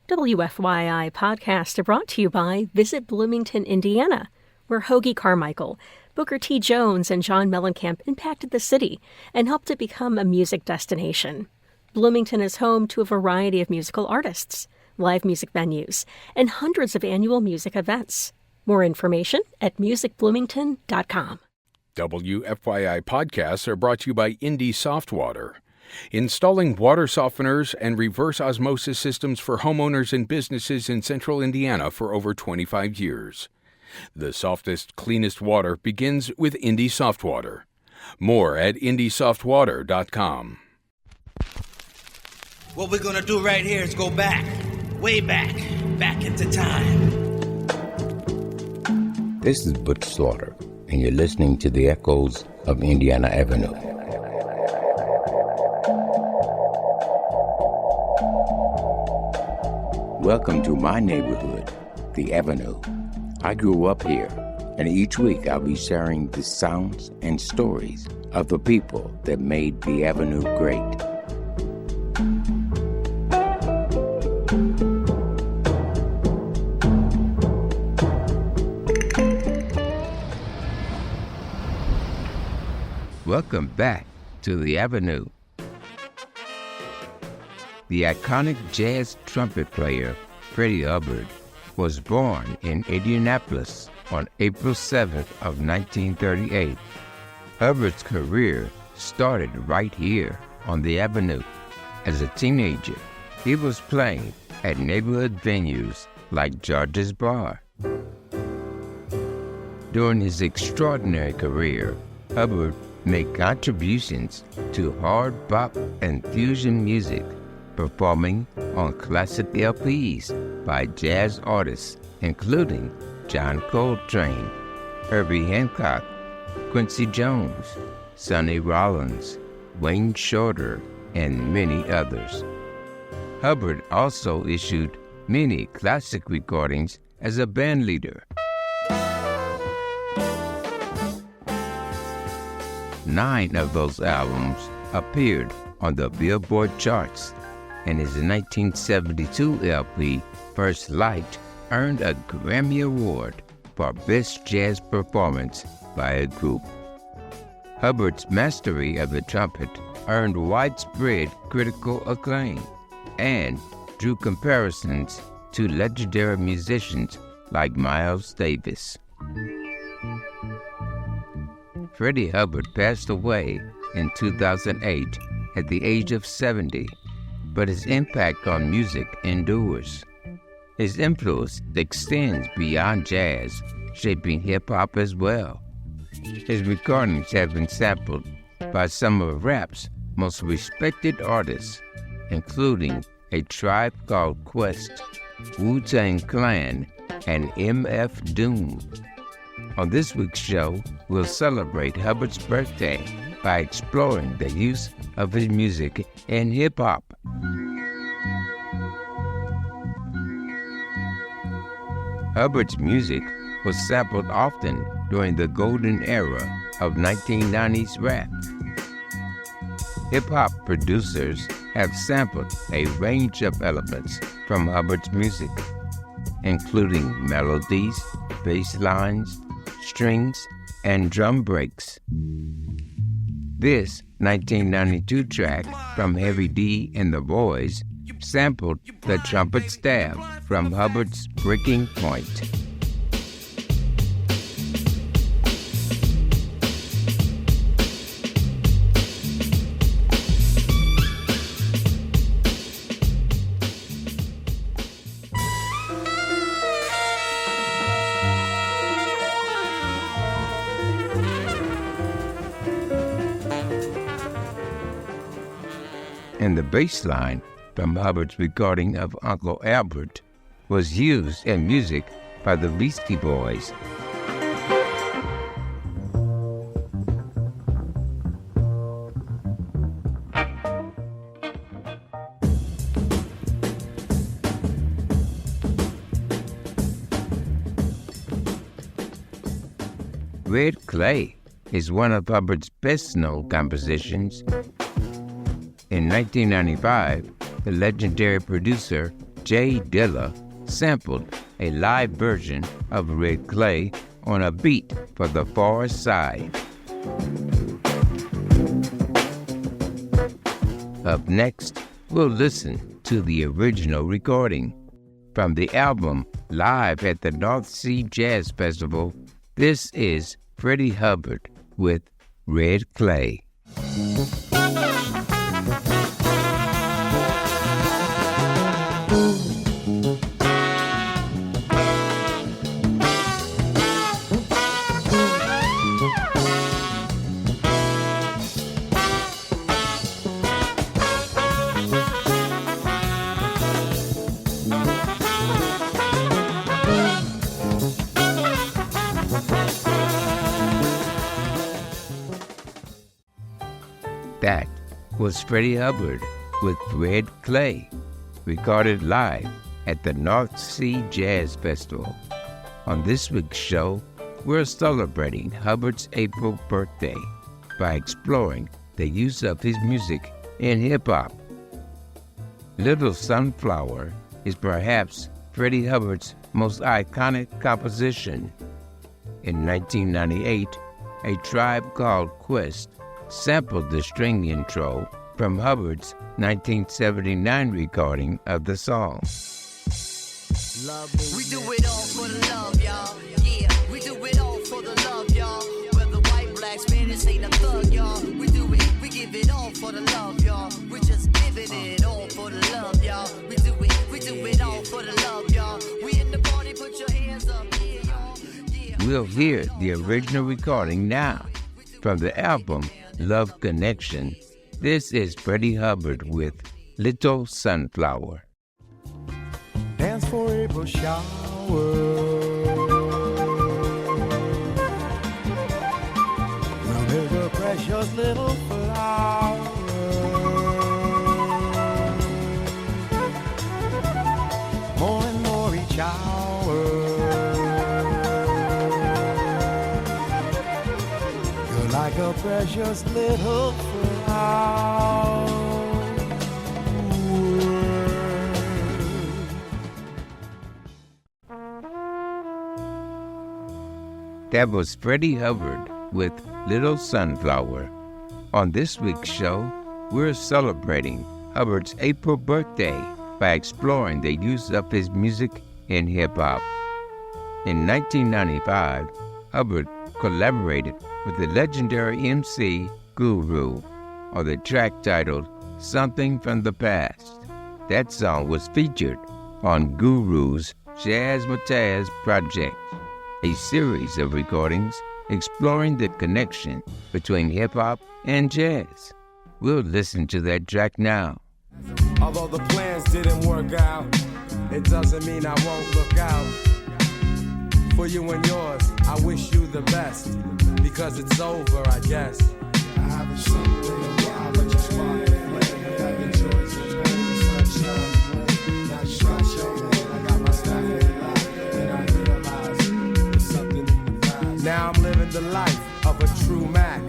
WFYI podcasts are brought to you by Visit Bloomington, Indiana, where Hoagie Carmichael, Booker T. Jones, and John Mellencamp impacted the city and helped it become a music destination. Bloomington is home to a variety of musical artists, live music venues, and hundreds of annual music events. More information at musicbloomington.com. WFYI podcasts are brought to you by Indy Soft Water, installing water softeners and reverse osmosis systems for homeowners and businesses in central Indiana for over 25 years. The softest, cleanest water begins with Indy Soft Water. More at indysoftwater.com. What we're gonna do right here is go back, way back into time. This is Butch Slaughter, and you're listening to the echoes of Indiana Avenue. Welcome to my neighborhood, the Avenue. I grew up here, and each week I'll be sharing the sounds and stories of the people that made the Avenue great. Welcome back to the Avenue. The iconic jazz trumpet player, Freddie Hubbard, was born in Indianapolis on April 7th of 1938. Hubbard's career started right here on the Avenue. As a teenager, he was playing at neighborhood venues like George's Bar. During his extraordinary career, Hubbard made contributions to hard bop and fusion music, performing on classic LPs by jazz artists including John Coltrane, Herbie Hancock, Quincy Jones, Sonny Rollins, Wayne Shorter, and many others. Hubbard also issued many classic recordings as a bandleader. 9 of those albums appeared on the Billboard charts, and his 1972 LP, First Light, earned a Grammy Award for Best Jazz Performance by a Group. Hubbard's mastery of the trumpet earned widespread critical acclaim and drew comparisons to legendary musicians like Miles Davis. Freddie Hubbard passed away in 2008 at the age of 70, but his impact on music endures. His influence extends beyond jazz, shaping hip-hop as well. His recordings have been sampled by some of rap's most respected artists, including A Tribe Called Quest, Wu-Tang Clan, and M.F. Doom. On this week's show, we'll celebrate Hubbard's birthday by exploring the use of his music in hip-hop. Hubbard's music was sampled often during the golden era of 1990s rap. Hip-hop producers have sampled a range of elements from Hubbard's music, including melodies, bass lines, strings, and drum breaks. This 1992 track from Heavy D and the Boys sampled the trumpet stab from Hubbard's Breaking Point. And the bass line from Hubbard's recording of Uncle Albert was used in music by the Beastie Boys. Red Clay is one of Hubbard's best-known compositions. In 1995, the legendary producer J. Dilla sampled a live version of Red Clay on a beat for The Far Side. Up next, we'll listen to the original recording. From the album Live at the North Sea Jazz Festival, this is Freddie Hubbard with Red Clay. That was Freddie Hubbard with Red Clay, recorded live at the North Sea Jazz Festival. On this week's show, we're celebrating Hubbard's April birthday by exploring the use of his music in hip-hop. Little Sunflower is perhaps Freddie Hubbard's most iconic composition. In 1998, A Tribe Called Quest sampled the string intro from Hubbard's 1979 recording of the song. We do it all for the love, y'all. Yeah, we do it all for the love, y'all. Whether white, black, Spanish, ain't a thug, y'all. We do it, we give it all for the love, y'all. We just giving it all for the love, y'all. We do it all for the love, y'all. We in the party, put your hands up, yeah, y'all. Yeah. We'll hear the original recording now. From the album Love Connection, this is Freddie Hubbard with Little Sunflower. Dance for April shower. Well, there's a precious little flower. More and more each hour. You're like a precious little flower. That was Freddie Hubbard with Little Sunflower. On this week's show, we're celebrating Hubbard's April birthday by exploring the use of his music in hip-hop. In 1995, Hubbard collaborated with the legendary MC Guru on the track titled Something from the Past. That song was featured on Guru's Jazzmatazz project, a series of recordings exploring the connection between hip-hop and jazz. We'll listen to that track now. Although the plans didn't work out, it doesn't mean I won't look out for you and yours. I wish you the best, because it's over, I guess. I have something wild, but just spark the flame. Got the joys of pain, sunshine, not sunshine. I got my stuff in life, and I realize there's something in the vibe. Now I'm living the life of a true Mac,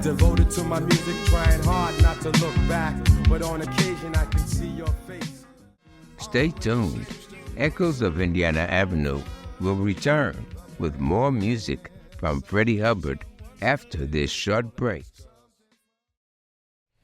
devoted to my music, trying hard not to look back, but on occasion I can see your face. Stay tuned. Echoes of Indiana Avenue will return with more music from Freddie Hubbard after this short break.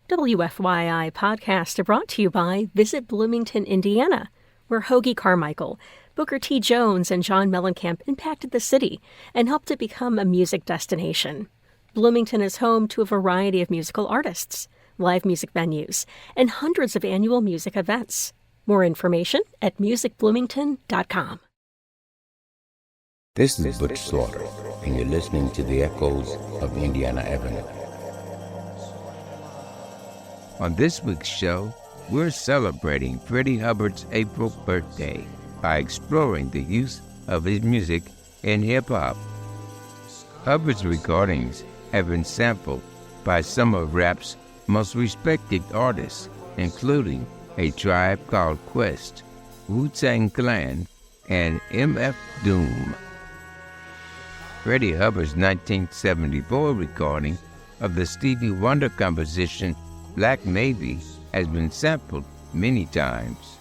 WFYI podcasts are brought to you by Visit Bloomington, Indiana, where Hoagie Carmichael, Booker T. Jones, and John Mellencamp impacted the city and helped it become a music destination. Bloomington is home to a variety of musical artists, live music venues, and hundreds of annual music events. More information at musicbloomington.com. This is Butch Slaughter, and you're listening to the Echoes of Indiana Avenue. On this week's show, we're celebrating Freddie Hubbard's April birthday by exploring the use of his music in hip-hop. Hubbard's recordings have been sampled by some of rap's most respected artists, including A Tribe Called Quest, Wu-Tang Clan, and MF Doom. Freddie Hubbard's 1974 recording of the Stevie Wonder composition Black Navy has been sampled many times.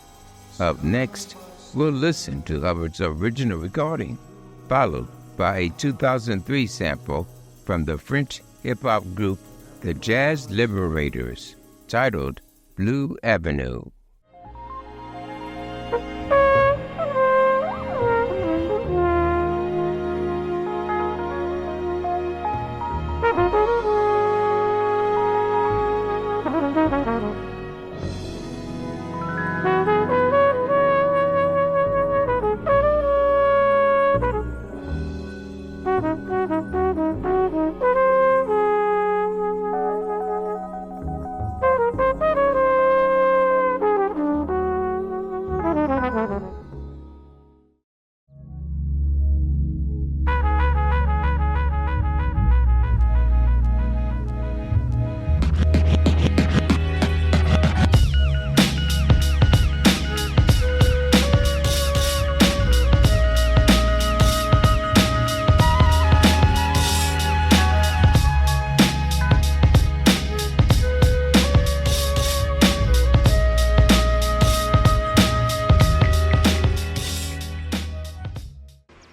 Up next, we'll listen to Hubbard's original recording, followed by a 2003 sample from the French hip-hop group The Jazz Liberators, titled Blue Avenue.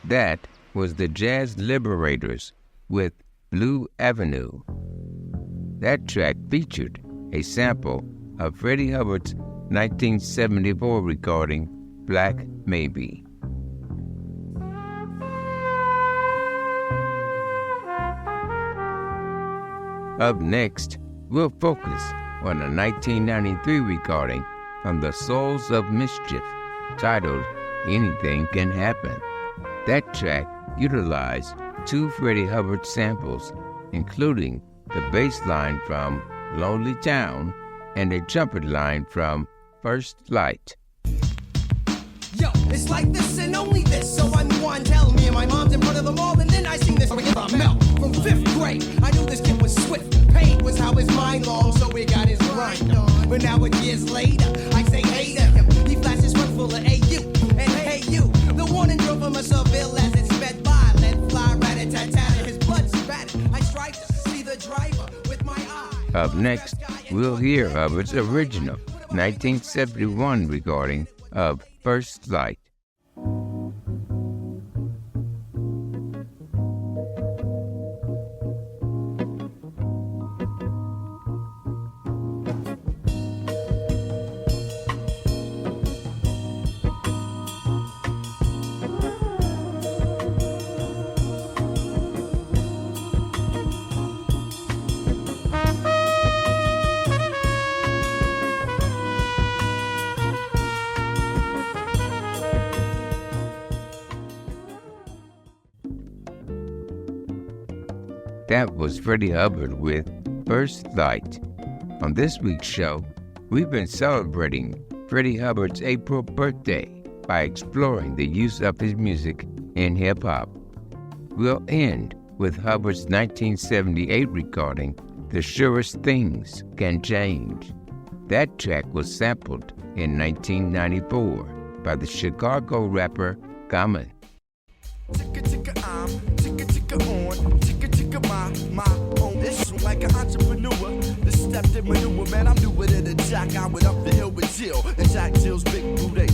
That was the Jazz Liberators with Blue Avenue. That track featured a sample of Freddie Hubbard's 1974 recording, Black Maybe. Up next, we'll focus on a 1993 recording from the Souls of Mischief, titled Anything Can Happen. That track utilized two Freddie Hubbard samples, including the bass line from Lonely Town and a trumpet line from First Light. Yo, it's like this and only this, so I'm the one telling me and my mom's in front of them all, and then I sing this from Mel from 5th grade. I knew this kid was swift, pain was how his mind long, so he got his grind on. But now years later, I say hey to him, he flashes one full of AU, and hey you, the warning drove him a Seville as it sped by, let fly rat-a-tat-tat, his blood spattered. I tried to see the driver with my eye. Up next, we'll hear Hubbard's original 1971 recording of First Light. That was Freddie Hubbard with First Light. On this week's show, we've been celebrating Freddie Hubbard's April birthday by exploring the use of his music in hip-hop. We'll end with Hubbard's 1978 recording, The Surest Things Can Change. That track was sampled in 1994 by the Chicago rapper Common. Ticka ticka I'm, ticka ticka on, ticka ticka my own. This like an entrepreneur, this stepped in maneuver, man. I'm newer than a jack. I went up the hill with Jill, and Jack Jill's big booty.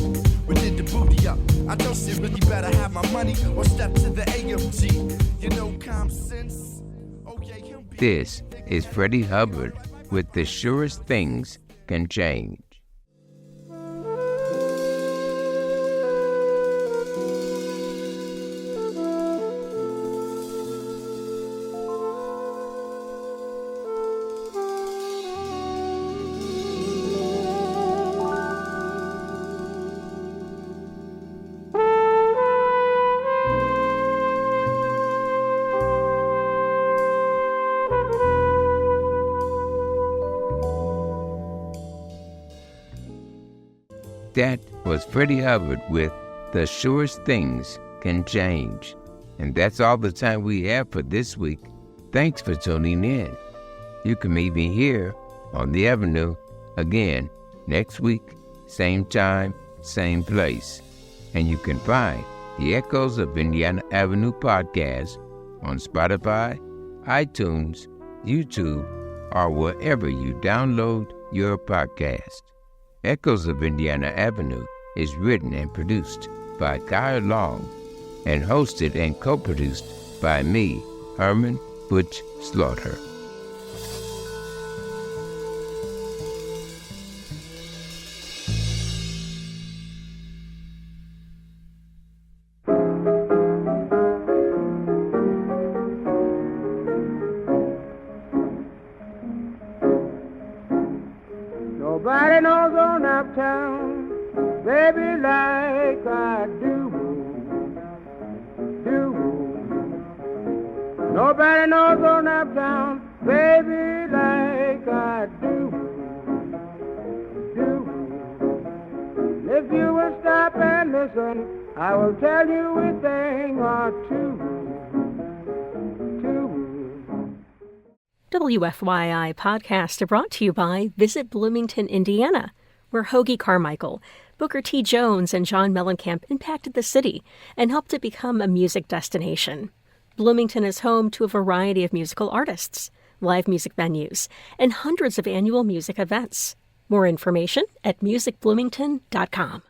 We did the booty up. I don't see really better have my money or step to the AMG. You know common sense. Oh yeah, him. This is Freddie Hubbard with The Surest Things Can Change. That was Freddie Hubbard with The Surest Things Can Change. And that's all the time we have for this week. Thanks for tuning in. You can meet me here on the Avenue again next week, same time, same place. And you can find the Echoes of Indiana Avenue podcast on Spotify, iTunes, YouTube, or wherever you download your podcast. Echoes of Indiana Avenue is written and produced by Guy Long and hosted and co-produced by me, Herman Butch Slaughter. Nobody knows on uptown, baby, like I do. Nobody knows on uptown, baby, like I do. If you will stop and listen, I will tell you a thing or two. WFYI podcasts are brought to you by Visit Bloomington, Indiana, where Hoagie Carmichael, Booker T. Jones, and John Mellencamp impacted the city and helped it become a music destination. Bloomington is home to a variety of musical artists, live music venues, and hundreds of annual music events. More information at musicbloomington.com.